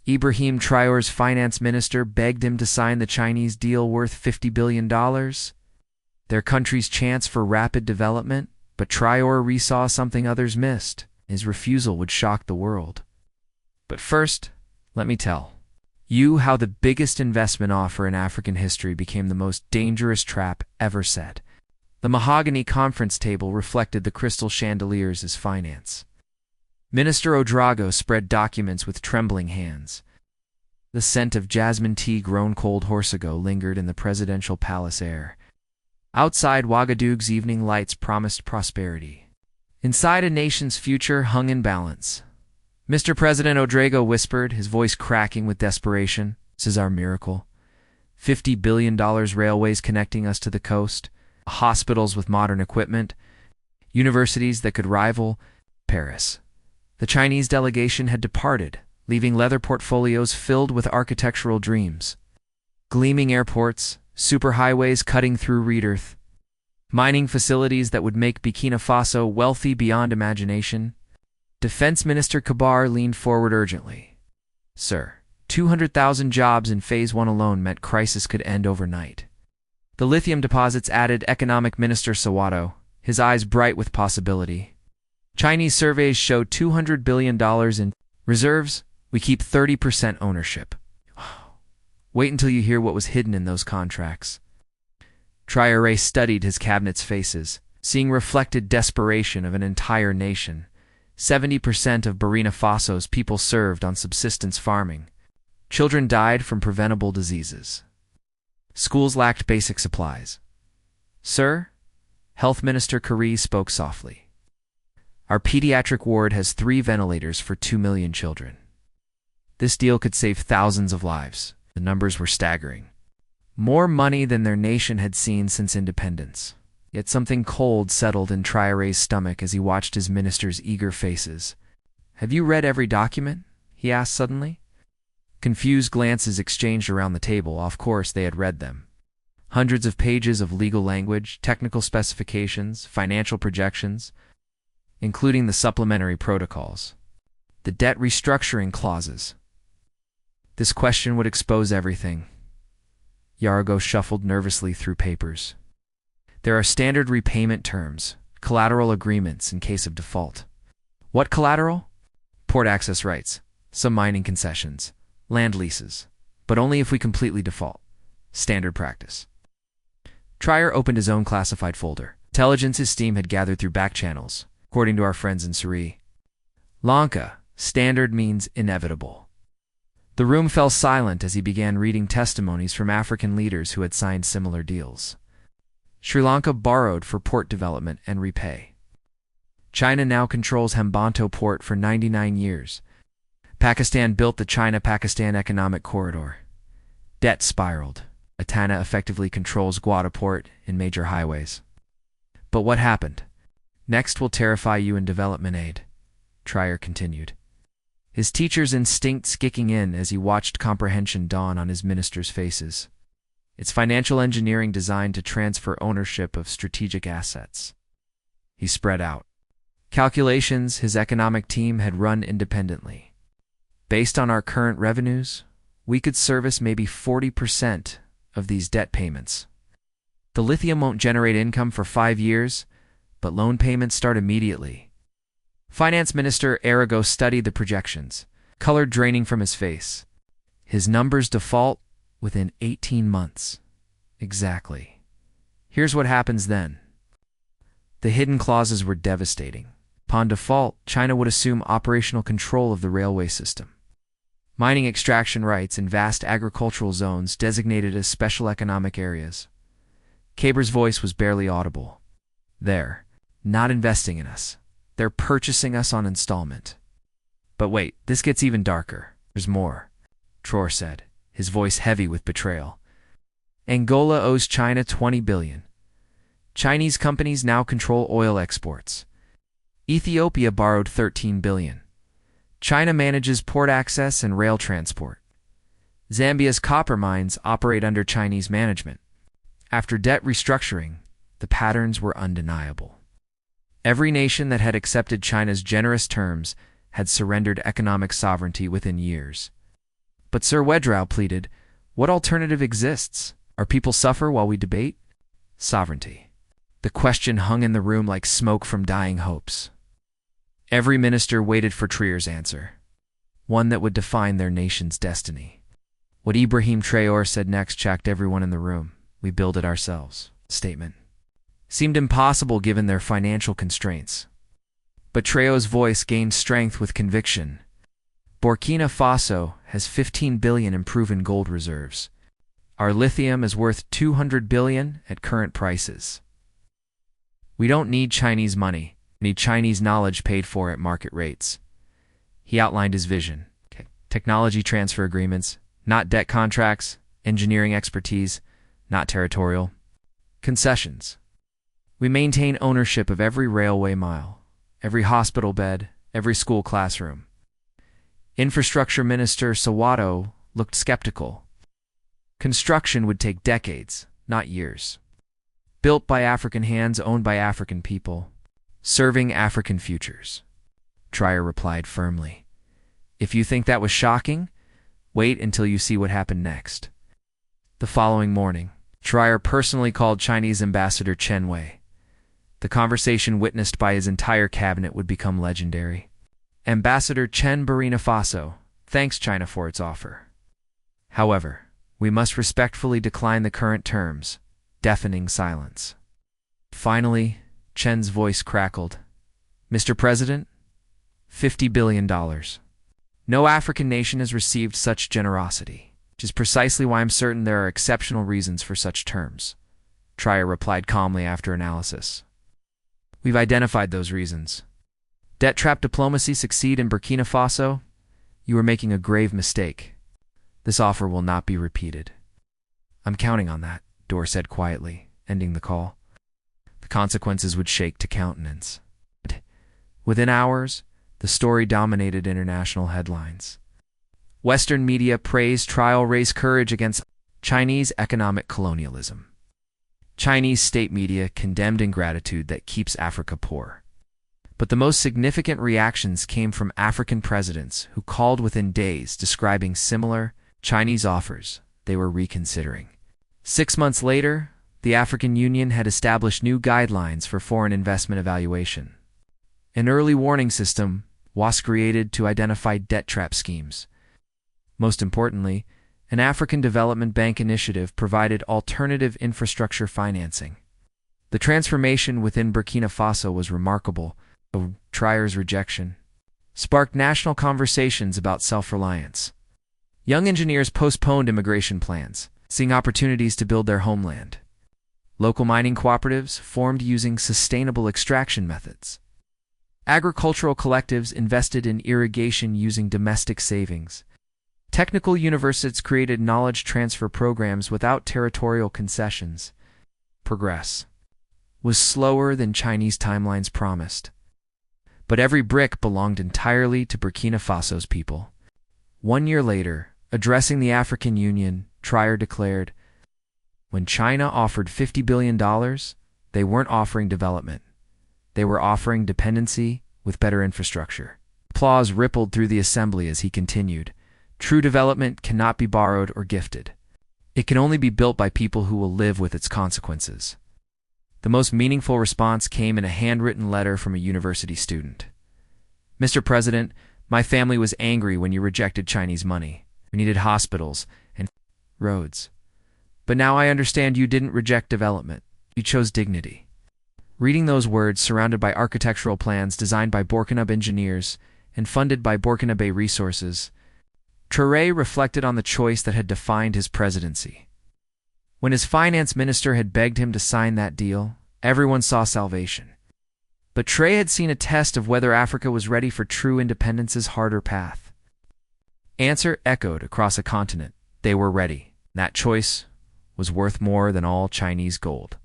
Ibrahim Traoré's finance minister begged him to sign the Chinese deal worth $50 billion, their country's chance for rapid development, but Traoré saw something others missed. His refusal would shock the world. But first, let me tell you how the biggest investment offer in African history became the most dangerous trap ever set. The mahogany conference table reflected the crystal chandeliers as finance. Minister Ouedraogo spread documents with trembling hands. The scent of jasmine tea grown cold horse ago lingered in the presidential palace air. Outside, Ouagadougou's evening lights promised prosperity. Inside, a nation's future hung in balance. Mr. President Ouedraogo whispered, his voice cracking with desperation, "This is our miracle. $50 billion railways connecting us to the coast, hospitals with modern equipment, universities that could rival Paris." The Chinese delegation had departed, leaving leather portfolios filled with architectural dreams. Gleaming airports, superhighways cutting through red earth, mining facilities that would make Burkina Faso wealthy beyond imagination. Defense Minister Kabar leaned forward urgently. "Sir, 200,000 jobs in Phase 1 alone meant crisis could end overnight." The lithium deposits added Economic Minister Sawato, his eyes bright with possibility. "Chinese surveys show $200 billion in reserves. We keep 30% ownership." Wait until you hear what was hidden in those contracts. Traoré studied his cabinet's faces, seeing reflected desperation of an entire nation. 70% of Burkina Faso's people served on subsistence farming. Children died from preventable diseases. Schools lacked basic supplies. "Sir," Health Minister Kari spoke softly, "our pediatric ward has 3 ventilators for 2 million children. This deal could save thousands of lives." The numbers were staggering. More money than their nation had seen since independence. Yet something cold settled in Traoré's stomach as he watched his ministers' eager faces. "Have you read every document?" he asked suddenly. Confused glances exchanged around the table. Of course they had read them. Hundreds of pages of legal language, technical specifications, financial projections, including the supplementary protocols, the debt restructuring clauses. This question would expose everything. Ouedraogo shuffled nervously through papers. There are standard repayment terms, collateral agreements in case of default. What collateral? Port access rights, some mining concessions, land leases, but only if we completely default. Standard practice. Traoré opened his own classified folder. Intelligence his team had gathered through back channels, according to our friends in Syria. Lanka, standard means inevitable. The room fell silent as he began reading testimonies from African leaders who had signed similar deals. Sri Lanka borrowed for port development and repay. China now controls Hambantota port for 99 years. Pakistan built the China-Pakistan Economic Corridor. Debt spiraled. Atana effectively controls Guada port and major highways. But what happened? Next will terrify you in development aid, Traoré continued, his teacher's instincts kicking in as he watched comprehension dawn on his ministers' faces. It's financial engineering designed to transfer ownership of strategic assets. He spread out. Calculations his economic team had run independently. Based on our current revenues, we could service maybe 40% of these debt payments. The lithium won't generate income for 5 years, but loan payments start immediately. Finance Minister Ouedraogo studied the projections, color draining from his face. His numbers default within 18 months. Exactly. Here's what happens then. The hidden clauses were devastating. Upon default, China would assume operational control of the railway system. Mining extraction rights in vast agricultural zones designated as special economic areas. Kaber's voice was barely audible. They're not investing in us. They're purchasing us on installment. But wait, this gets even darker. There's more, Traoré said, his voice heavy with betrayal. Angola owes China $20 billion. Chinese companies now control oil exports. Ethiopia borrowed $13 billion. China manages port access and rail transport. Zambia's copper mines operate under Chinese management. After debt restructuring, the patterns were undeniable. Every nation that had accepted China's generous terms had surrendered economic sovereignty within years. But Sir Wedrow pleaded, what alternative exists? Our people suffer while we debate? Sovereignty. The question hung in the room like smoke from dying hopes. Every minister waited for Traoré's answer, one that would define their nation's destiny. What Ibrahim Traoré said next shocked everyone in the room. We build it ourselves. Statement. Seemed impossible given their financial constraints. But Traoré's voice gained strength with conviction. Burkina Faso has 15 billion in proven gold reserves. Our lithium is worth 200 billion at current prices. We don't need Chinese money. We need Chinese knowledge paid for at market rates. He outlined his vision. Technology transfer agreements, not debt contracts, engineering expertise, not territorial. Concessions. We maintain ownership of every railway mile, every hospital bed, every school classroom. Infrastructure Minister Sawato looked skeptical. Construction would take decades, not years. Built by African hands, owned by African people, serving African futures. Traoré replied firmly. If you think that was shocking, wait until you see what happened next. The following morning, Traoré personally called Chinese Ambassador Chen Wei. The conversation witnessed by his entire cabinet would become legendary. Ambassador Chen, Burkina Faso, thanks China for its offer. However, we must respectfully decline the current terms. Deafening silence. Finally, Chen's voice crackled. Mr. President, $50 billion. No African nation has received such generosity, which is precisely why I'm certain there are exceptional reasons for such terms. Traoré replied calmly after analysis. We've identified those reasons. Debt trap diplomacy succeed in Burkina Faso? You are making a grave mistake. This offer will not be repeated. I'm counting on that, Dor said quietly, ending the call. The consequences would shake to countenance. Within hours, the story dominated international headlines. Western media praised Traoré's courage against Chinese economic colonialism. Chinese state media condemned ingratitude that keeps Africa poor. But the most significant reactions came from African presidents who called within days describing similar Chinese offers they were reconsidering. 6 months later, the African Union had established new guidelines for foreign investment evaluation. An early warning system was created to identify debt trap schemes. Most importantly, an African Development Bank initiative provided alternative infrastructure financing. The transformation within Burkina Faso was remarkable. Traoré's rejection sparked national conversations about self-reliance. Young engineers postponed immigration plans, seeing opportunities to build their homeland. Local mining cooperatives formed using sustainable extraction methods. Agricultural collectives invested in irrigation using domestic savings. Technical universities created knowledge transfer programs without territorial concessions. Progress was slower than Chinese timelines promised. But every brick belonged entirely to Burkina Faso's people. 1 year later, addressing the African Union, Traoré declared, when China offered $50 billion, they weren't offering development. They were offering dependency with better infrastructure. Applause rippled through the assembly as he continued, true development cannot be borrowed or gifted. It can only be built by people who will live with its consequences. The most meaningful response came in a handwritten letter from a university student. Mr. President, my family was angry when you rejected Chinese money. We needed hospitals and roads. But now I understand you didn't reject development. You chose dignity. Reading those words, surrounded by architectural plans designed by Burkinabe engineers and funded by Burkinabe resources, Traoré reflected on the choice that had defined his presidency. When his finance minister had begged him to sign that deal, everyone saw salvation. But Traoré had seen a test of whether Africa was ready for true independence's harder path. Answer echoed across a continent. They were ready. That choice was worth more than all Chinese gold.